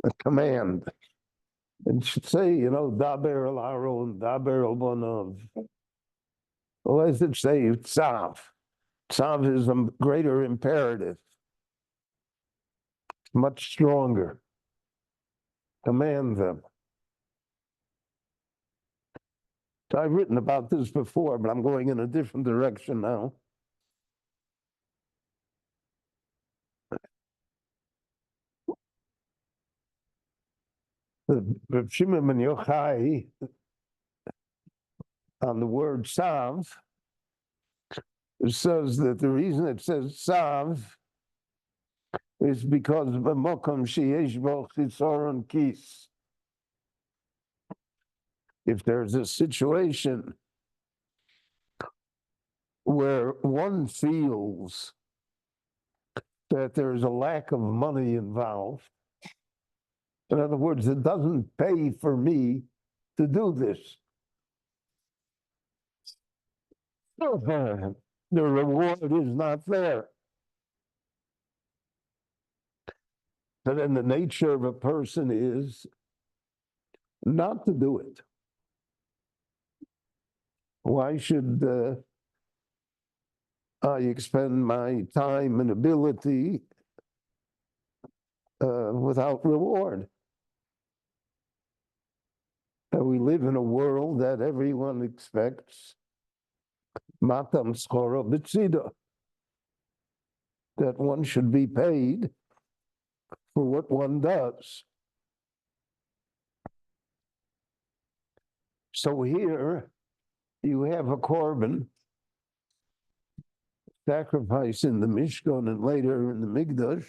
a command. It should say, daber el Aaron, daber el Bonav. What does it say? Tzav. Tzav is a greater imperative, much stronger. Command them. So I've written about this before, but I'm going in a different direction now. Reb Shimon ben Yochai, on the word Tzav, it says that the reason it says Tzav is because b'mokom sheyesh bo chisaron kis. If there's a situation where one feels that there's a lack of money involved, in other words, it doesn't pay for me to do this. The reward is not there. So then the nature of a person is not to do it. Why should I expend my time and ability without reward? We live in a world that everyone expects matam schora b'tzida, that one should be paid for what one does. So here you have a korban sacrifice in the Mishkan and later in the Mikdash.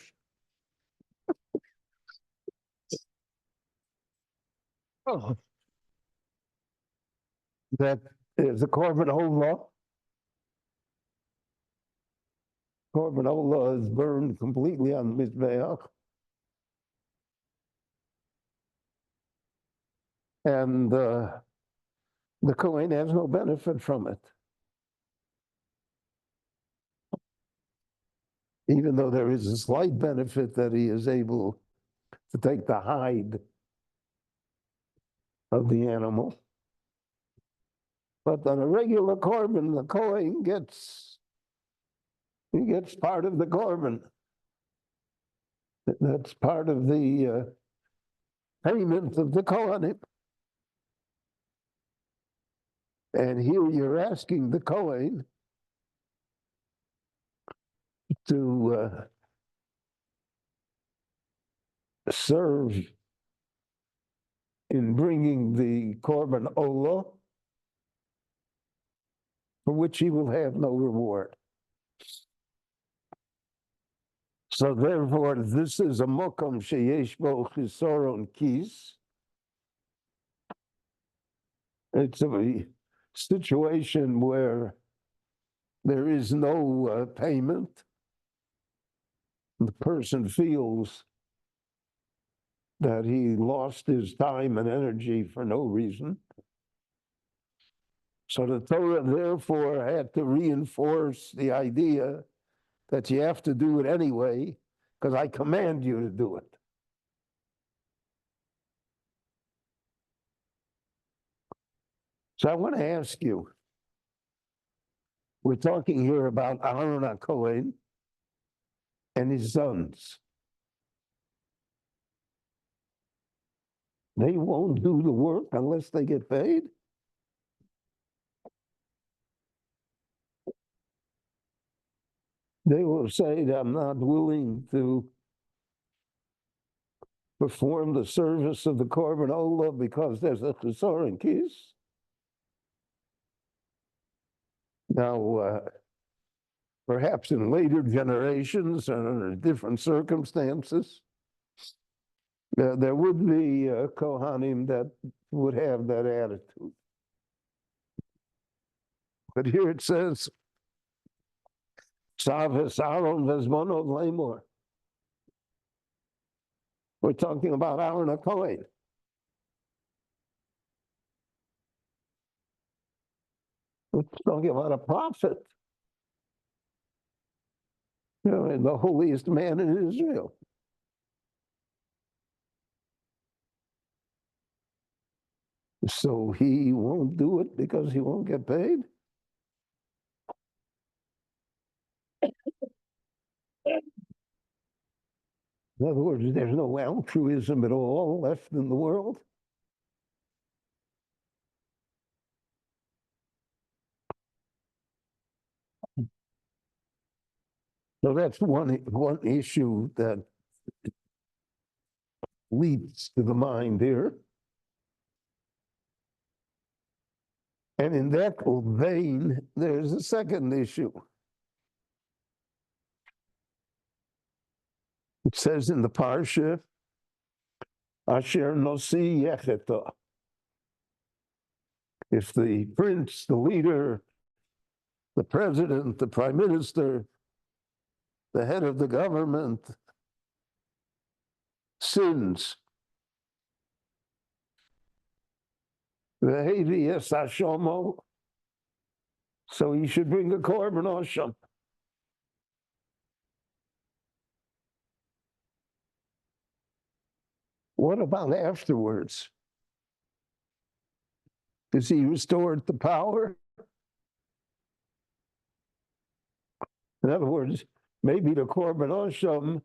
That is a korban olah. Korban olah is burned completely on the Mizbeach. And the Kohen has no benefit from it. Even though there is a slight benefit that he is able to take the hide of the animal. But on a regular korban, the Kohen gets part of the korban. That's part of the payment of the Kohanim. And here you're asking the Kohen to serve in bringing the korban olah, for which he will have no reward. So therefore, this is a mokom sheyesh bo chisaron kis. It's a situation where there is no payment. The person feels that he lost his time and energy for no reason. So the Torah therefore had to reinforce the idea that you have to do it anyway, because I command you to do it. So I want to ask you, we're talking here about Aaron HaKohen and his sons. They won't do the work unless they get paid? They will say that I'm not willing to perform the service of the korban olah because there's a chisaron kis. Now, perhaps in later generations and under different circumstances, there would be Kohanim that would have that attitude. But here it says, Sav Aaron Vezmono Lemor. We're talking about Aaron HaKohen. We're talking about a prophet. And the holiest man in Israel. So he won't do it because he won't get paid? In other words, there's no altruism at all left in the world. So that's one issue that leaps to the mind here. And in that vein, there's a second issue. It says in the Parsha, Asher Nosi Yecheta. If the prince, the leader, the president, the prime minister, the head of the government sins, Vehevi es Hashomo, so he should bring a korban osham. What about afterwards? Is he restored to power? In other words, maybe the korban osham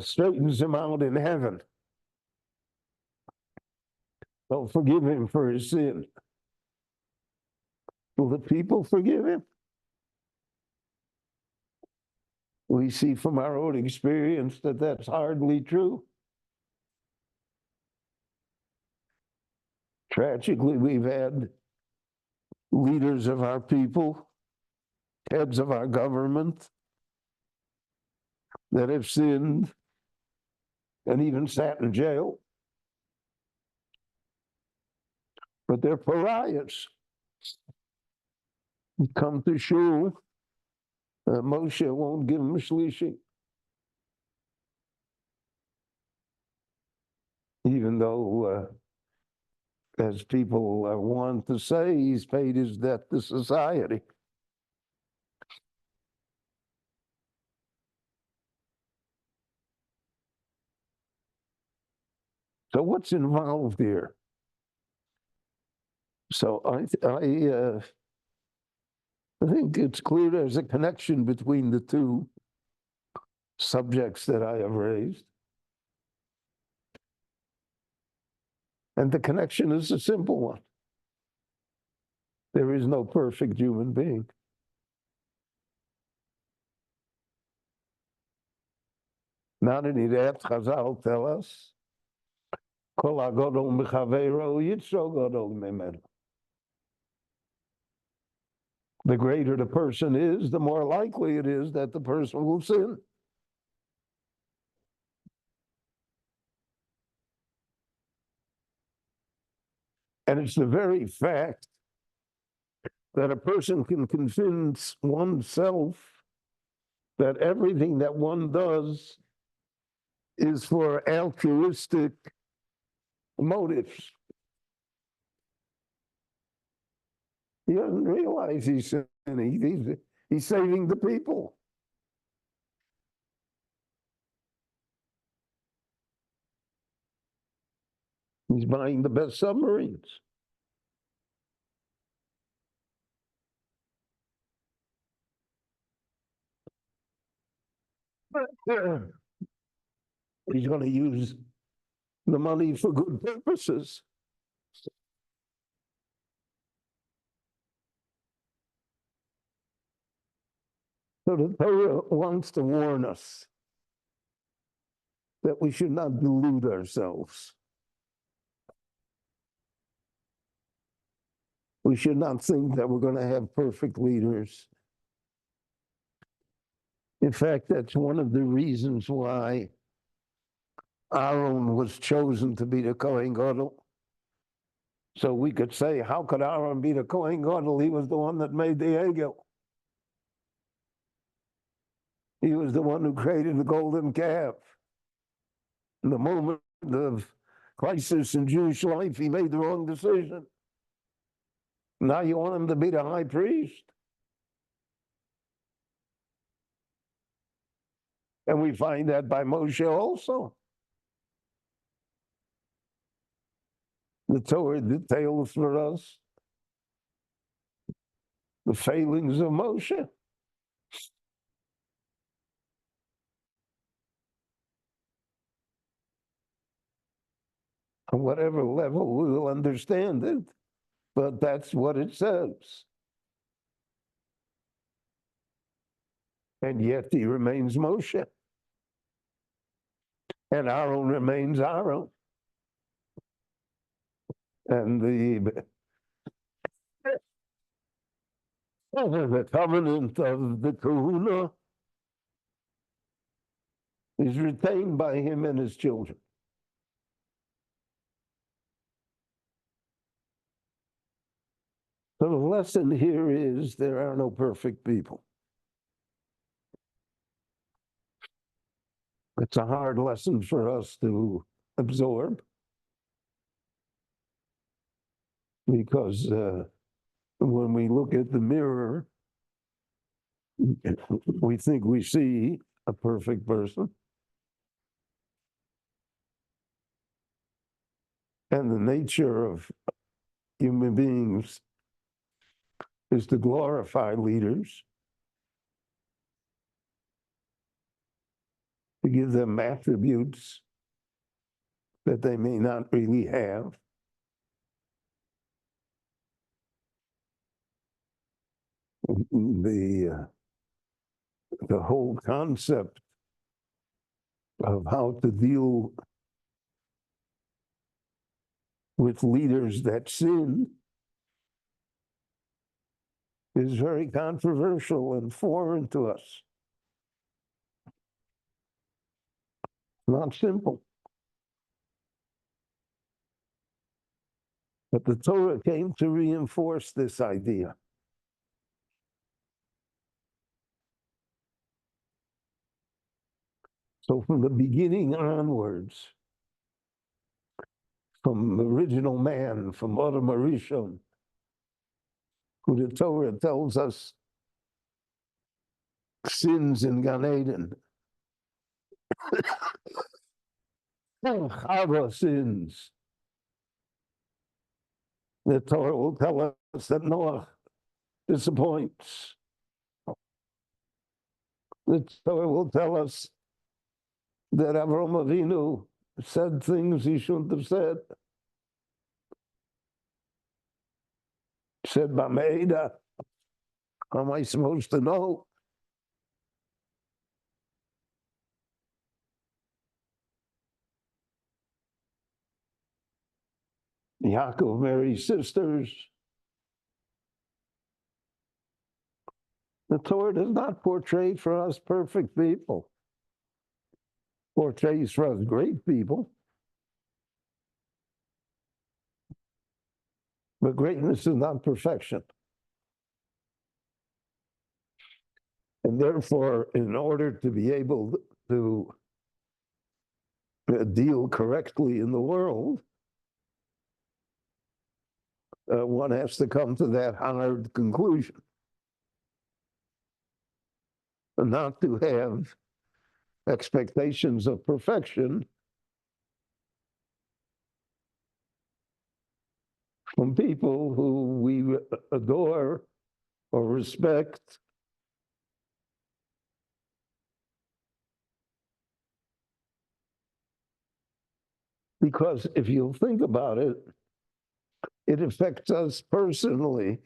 straightens him out in heaven. They'll forgive him for his sin. Will the people forgive him? We see from our own experience that that's hardly true. Tragically, we've had leaders of our people, heads of our government, that have sinned and even sat in jail. But they're pariahs. You come to shul, Moshe won't give him a shlishi. Even though, as people want to say, he's paid his debt to society. So what's involved here? So I think it's clear there's a connection between the two subjects that I have raised. And the connection is a simple one. There is no perfect human being. Not only that, Chazal tell us, Kol hagodol mechaveiro yitzro godol memenu. The greater the person is, the more likely it is that the person will sin. And it's the very fact that a person can convince oneself that everything that one does is for altruistic motives. He doesn't realize he's sinning. He's saving the people. He's buying the best submarines. He's going to use the money for good purposes. So the Torah wants to warn us that we should not delude ourselves. We should not think that we're going to have perfect leaders. In fact, that's one of the reasons why Aaron was chosen to be the Kohen Gadol. So we could say, how could Aaron be the Kohen Gadol? He was the one that made the Egel. He was the one who created the golden calf. In the moment of crisis in Jewish life, he made the wrong decision. Now you want him to be the high priest? And we find that by Moshe also. The Torah details for us the failings of Moshe. On whatever level we will understand it, but that's what it says. And yet he remains Moshe. And Aaron remains Aaron. And the covenant of the kahuna is retained by him and his children. So the lesson here is there are no perfect people. It's a hard lesson for us to absorb because when we look at the mirror, we think we see a perfect person. And the nature of human beings is to glorify leaders, to give them attributes that they may not really have. The whole concept of how to deal with leaders that sin is very controversial and foreign to us. Not simple. But the Torah came to reinforce this idea. So from the beginning onwards, from original man, from Adam Arishon, who the Torah tells us sins in Gan Eden, Chava sins. The Torah will tell us that Noah disappoints. The Torah will tell us that Avraham Avinu said things he shouldn't have said. Said Bameda, how am I supposed to know? Yaakov marries sisters. The Torah does not portray for us perfect people. Portrays for us great people. But greatness is not perfection. And therefore, in order to be able to deal correctly in the world, one has to come to that hard conclusion. And not to have expectations of perfection from people who we adore or respect. Because if you think about it, it affects us personally.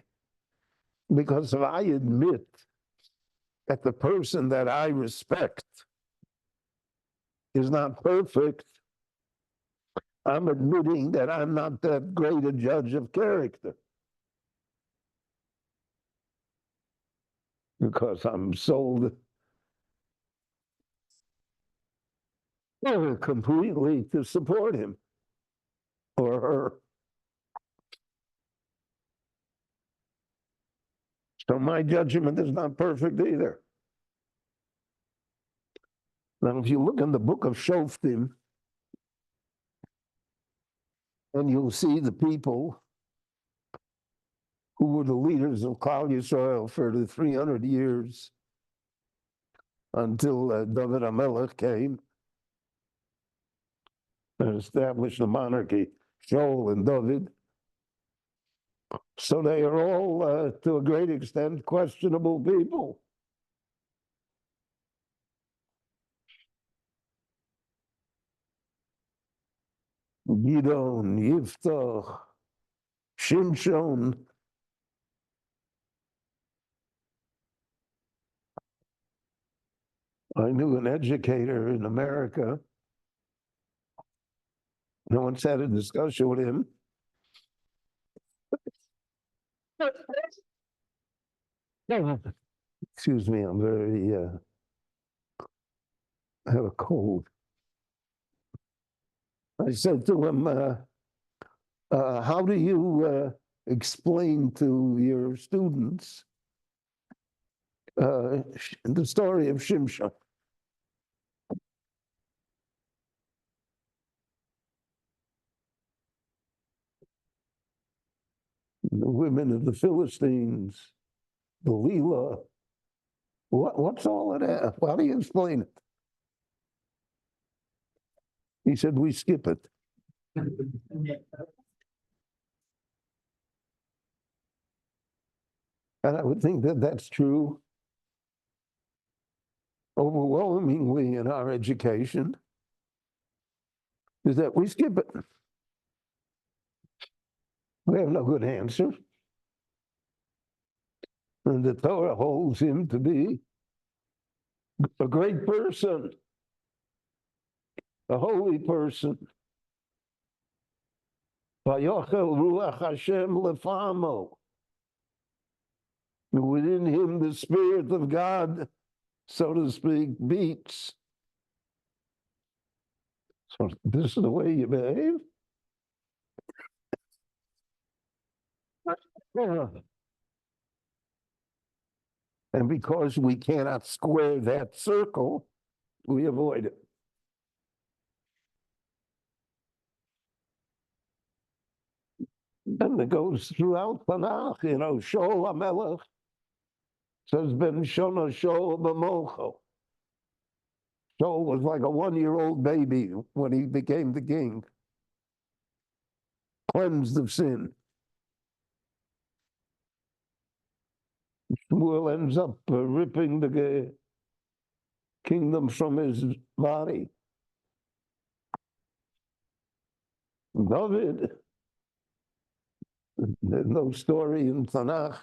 Because if I admit that the person that I respect is not perfect, I'm admitting that I'm not that great a judge of character. Because I'm sold completely to support him or her. So my judgment is not perfect either. Now, if you look in the book of Shoftim, and you'll see the people who were the leaders of Klal Yisrael for the 300 years until David HaMelech came and established the monarchy. Shaul and David. So they are all, to a great extent, questionable people. Gidon, Yiftach, Shimshon. I knew an educator in America. I once had a discussion with him. Excuse me, I'm very, I have a cold. I said to him, how do you explain to your students the story of Shimshon? The women of the Philistines, the Leela. What's all of that? How do you explain it? He said, we skip it. And I would think that that's true overwhelmingly in our education, is that we skip it. We have no good answer. And the Torah holds him to be a great person, a holy person. Vayochel ruach Hashem lefamo. Within him, the Spirit of God, so to speak, beats. So this is the way you behave? And because we cannot square that circle, we avoid it. And it goes throughout Tanakh, Shaul HaMelech says, Ben Shona Shaul B'mocho. Shaul was like a 1-year-old baby when he became the king, cleansed of sin. Shmuel ends up ripping the kingdom from his body. David, there's no story in Tanakh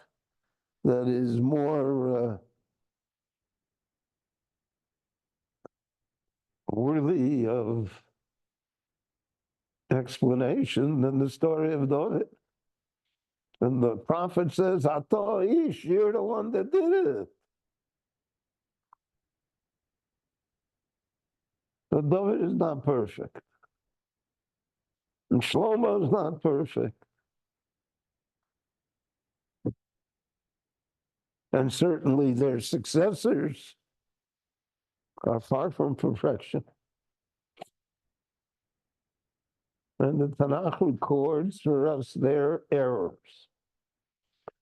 that is more worthy of explanation than the story of David. And the prophet says, Ato Ish, you're the one that did it. But David is not perfect. And Shlomo is not perfect. And certainly their successors are far from perfection. And the Tanakh records for us their errors.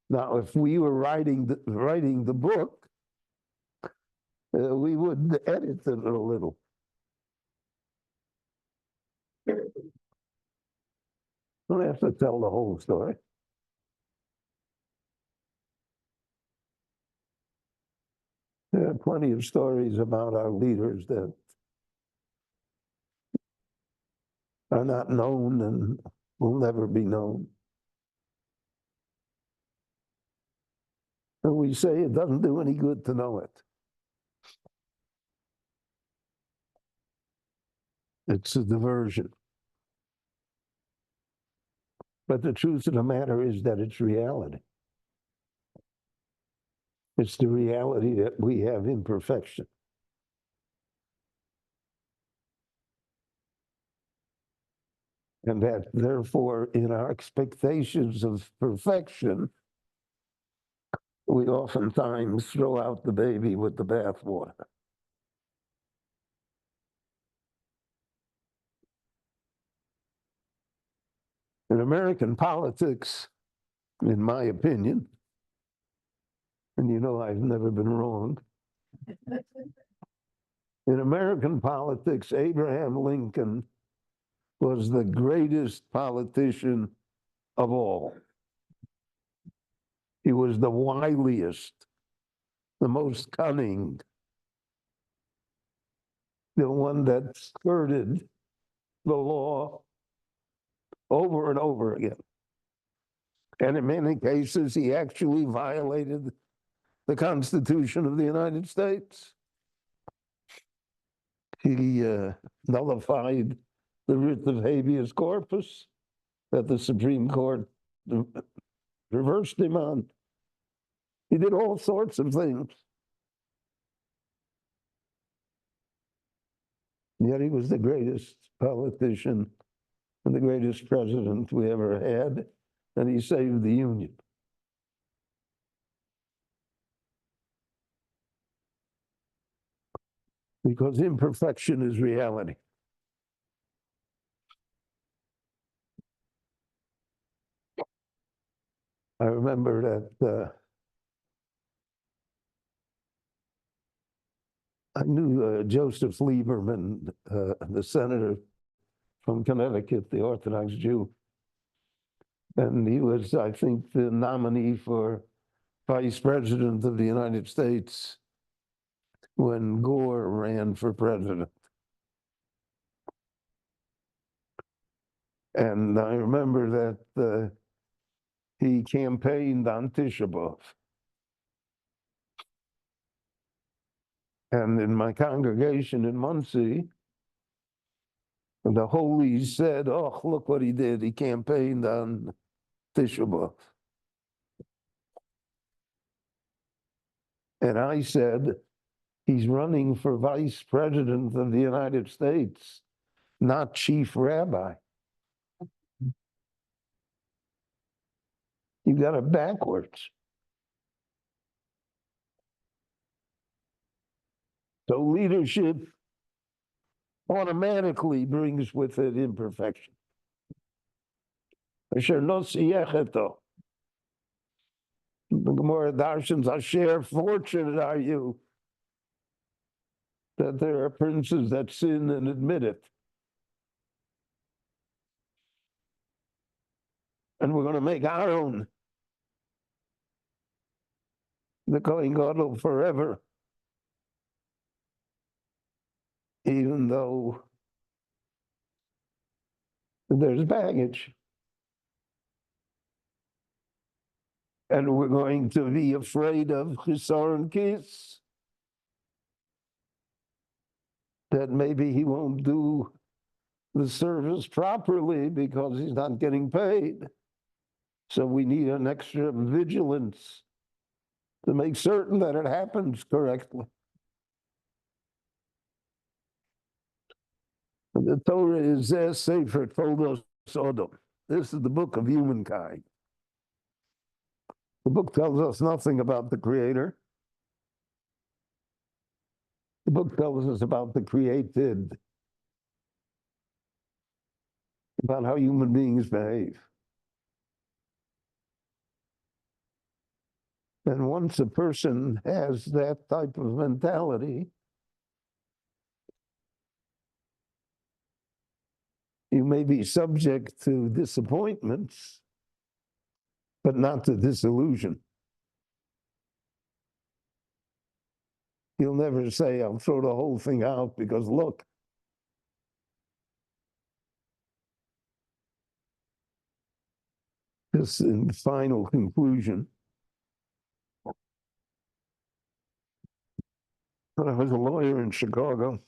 Now, if we were writing the book, we would edit it a little. Don't have to tell the whole story. There are plenty of stories about our leaders that are not known and will never be known. And we say it doesn't do any good to know it. It's a diversion. But the truth of the matter is that it's reality. It's the reality that we have imperfection. And that therefore, in our expectations of perfection, we oftentimes throw out the baby with the bathwater. In American politics, in my opinion, and I've never been wrong, in American politics, Abraham Lincoln was the greatest politician of all. He was the wiliest, the most cunning, the one that skirted the law over and over again. And in many cases, he actually violated the Constitution of the United States. He nullified the writ of habeas corpus that the Supreme Court reversed him on. He did all sorts of things. Yet he was the greatest politician and the greatest president we ever had, and he saved the Union. Because imperfection is reality. I remember that I knew Joseph Lieberman, the senator from Connecticut, the Orthodox Jew, and he was, I think, the nominee for Vice President of the United States when Gore ran for president. And I remember that he campaigned on Tisha B'Av. And in my congregation in Muncie, the holies said, "Oh, look what he did. He campaigned on Tisha B'Av." And I said, he's running for vice president of the United States, not chief rabbi. You got it backwards. So leadership automatically brings with it imperfection. Asher no siyecheto. The Gemara darshans, Asher, fortunate are you that there are princes that sin and admit it. And we're going to make our own the Kohen Gadol forever, even though there's baggage. And we're going to be afraid of Chisar Kis, that maybe he won't do the service properly because he's not getting paid. So we need an extra vigilance to make certain that it happens correctly. The Torah is Sefer Toldos Sodom. This is the book of humankind. The book tells us nothing about the Creator. The book tells us about the created, about how human beings behave. And once a person has that type of mentality, you may be subject to disappointments, but not to disillusion. You'll never say, I'll throw the whole thing out because look. This in final conclusion. When I was a lawyer in Chicago,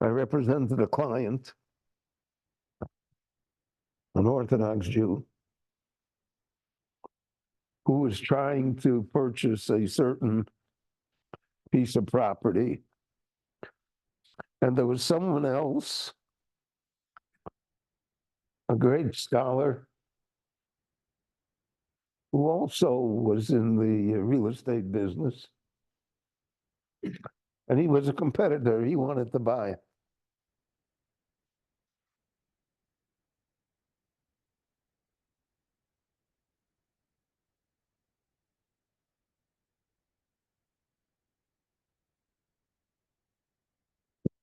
I represented a client, an Orthodox Jew, who was trying to purchase a certain piece of property. And there was someone else, a great scholar, who also was in the real estate business. And he was a competitor. He wanted to buy it.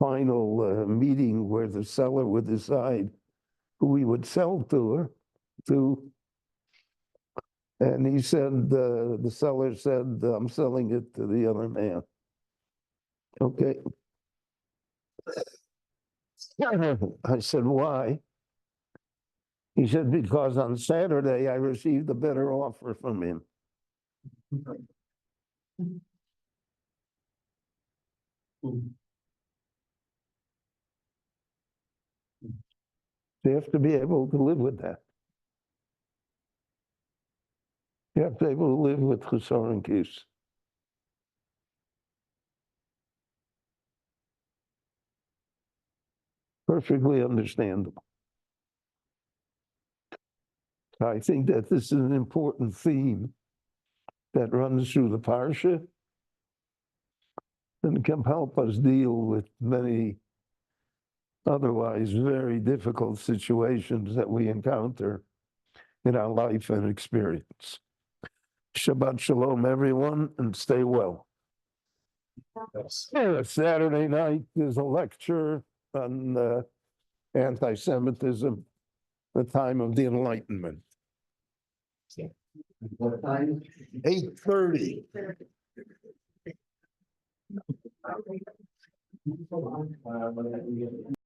final meeting where the seller would decide who he would sell to. And he said, the seller said, I'm selling it to the other man. Okay. I said, why? He said, because on Saturday I received a better offer from him. You have to be able to live with that. You have to be able to live with chesar and kis. Perfectly understandable. I think that this is an important theme that runs through the Parsha and can help us deal with many otherwise very difficult situations that we encounter in our life and experience. Shabbat shalom, everyone, and stay well. Saturday night, there's a lecture on anti-Semitism, the time of the Enlightenment. What time? 8:30.